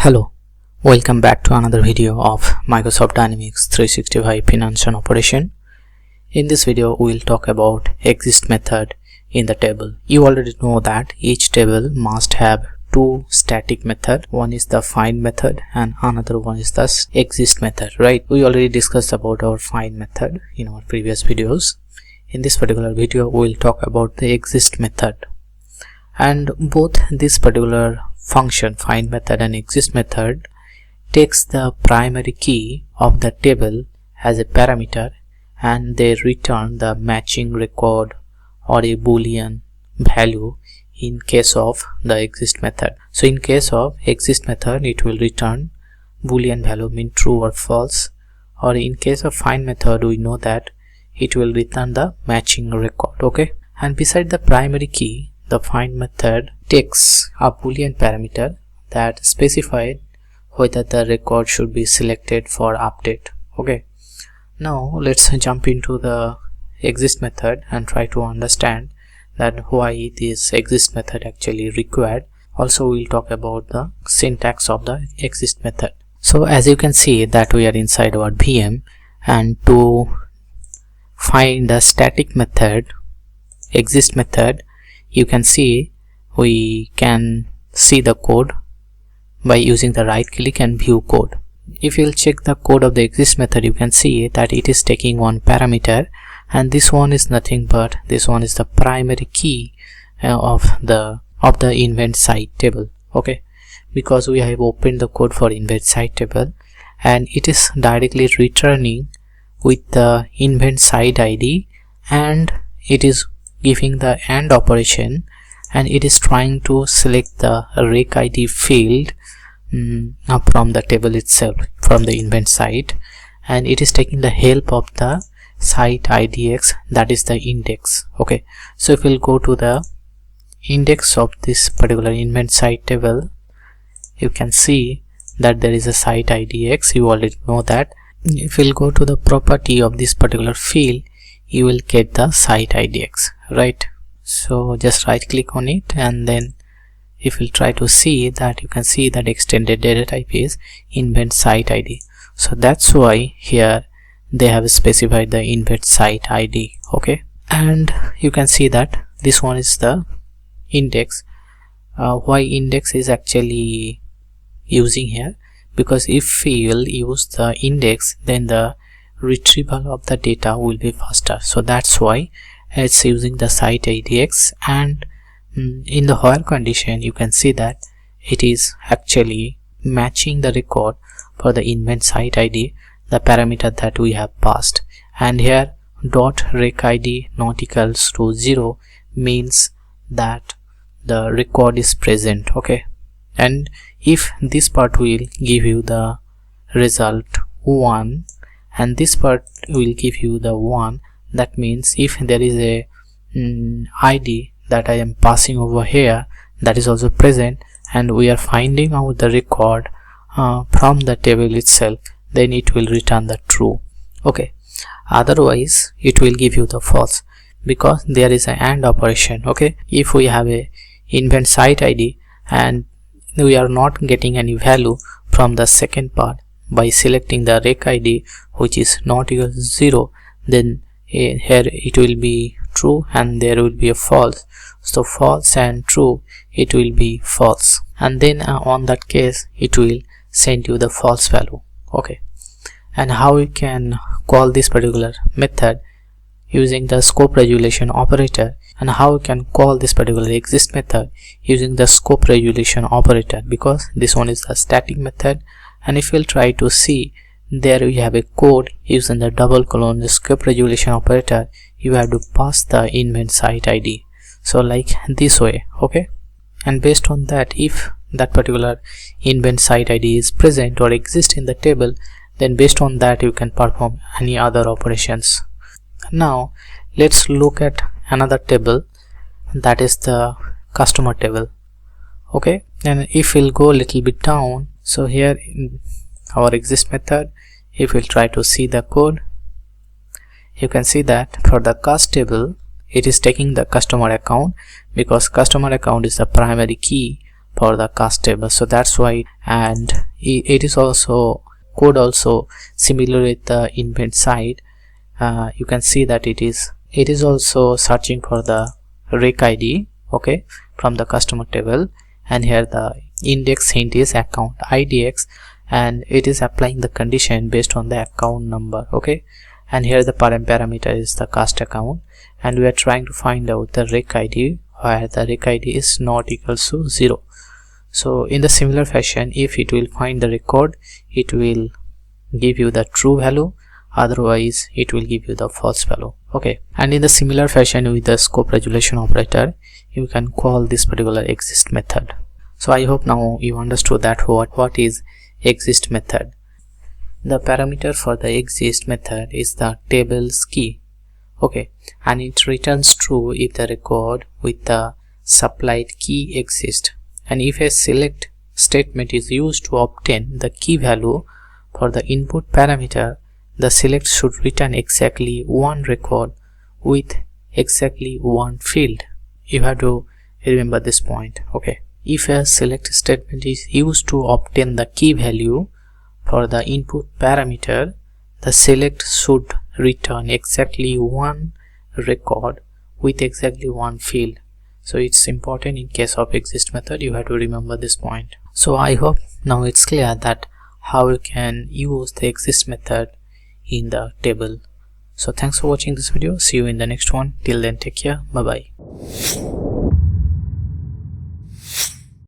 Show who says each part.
Speaker 1: Hello, welcome back to another video of Microsoft Dynamics 365 Finance and Operation. In this video, we will talk about exist method in the table. You already know that each table must have two static method. One is the find method and another one is the exist method, right? We already discussed about our find method in our previous videos. In this particular video, we will talk about the exist method. And both this particular function find method and exist method takes the primary key of the table as a parameter and they return the matching record or a boolean value in case of the exist method. So in case of exist method, it will return boolean value mean true or false, or in case of find method, we know that it will return the matching record. Okay, and beside the primary key, the find method takes a boolean parameter that specified whether the record should be selected for update. Okay, now let's jump into the exist method and try to understand that why this exist method actually required. Also, we'll talk about the syntax of the exist method. So as you can see that we are inside our VM, and to find the static method exist method, you can see we can see the code by using the right click and view code. If you'll check the code of the exist method, you can see that it is taking one parameter, and this one is nothing but this one is the primary key of the invent site table. Okay, because we have opened the code for invent site table and it is directly returning with the invent site ID, and it is giving the AND operation, and it is trying to select the rec ID field from the table itself, from the invent site, and it is taking the help of the site IDX, that is the index. Okay, so if we'll go to the index of this particular invent site table, you can see that there is a site IDX. You already know that. If we'll go to the property of this particular field, you will get the site IDX, right? So just right click on it, and then if we'll try to see that, you can see that extended data type is invent site ID. So that's why here they have specified the invent site ID. Okay, and you can see that this one is the index. Why index is actually using here? Because if we will use the index, then the retrieval of the data will be faster. So that's why it's using the site IDX, and in the while condition you can see that it is actually matching the record for the invent site ID, the parameter that we have passed. And here dot rec ID not equals to 0 means that the record is present. Okay, and if this part will give you the result 1 and this part will give you the 1, that means if there is a ID that I am passing over here that is also present, and we are finding out the record from the table itself, then it will return the true. Okay, otherwise it will give you the false, because there is an AND operation. Okay, if we have a invent site ID and we are not getting any value from the second part by selecting the rec ID which is not equal to 0, then here it will be true and there will be a false. So false and true, it will be false, and then on that case it will send you the false value. Okay, and how you can call this particular method using the scope resolution operator, and how you can call this particular exist method using the scope resolution operator, because this one is the static method. And if you'll try to see, there we have a code using the double colon the scope resolution operator. You have to pass the invent site ID, so like this way. Okay, and based on that, if that particular invent site ID is present or exist in the table, then based on that you can perform any other operations. Now let's look at another table, that is the customer table. Okay, and if we'll go a little bit down, so here in our exist method, if we'll try to see the code, you can see that for the cost table it is taking the customer account, because customer account is the primary key for the cast table. So that's why, and it is also code also similar with the invent side. You can see that it is also searching for the rec ID, okay, from the customer table, and here the index hint is account IDX, and it is applying the condition based on the account number, okay, and here the parent parameter is the cast account, and we are trying to find out the rec ID where the rec ID is not equals to 0. So in the similar fashion, if it will find the record, it will give you the true value, otherwise it will give you the false value, okay. And in the similar fashion with the scope resolution operator, you can call this particular exist method. So I hope now you understood that what is exist method. The parameter for the exist method is the table's key, okay, and it returns true if the record with the supplied key exists, and if a select statement is used to obtain the key value for the input parameter, the select should return exactly one record with exactly one field. You have to remember this point, okay. If a select statement is used to obtain the key value for the input parameter, the select should return exactly one record with exactly one field. So it's important in case of exist method, you have to remember this point. So I hope now it's clear that how you can use the exist method in the table. So thanks for watching this video. See you in the next one. Till then, take care. Bye bye.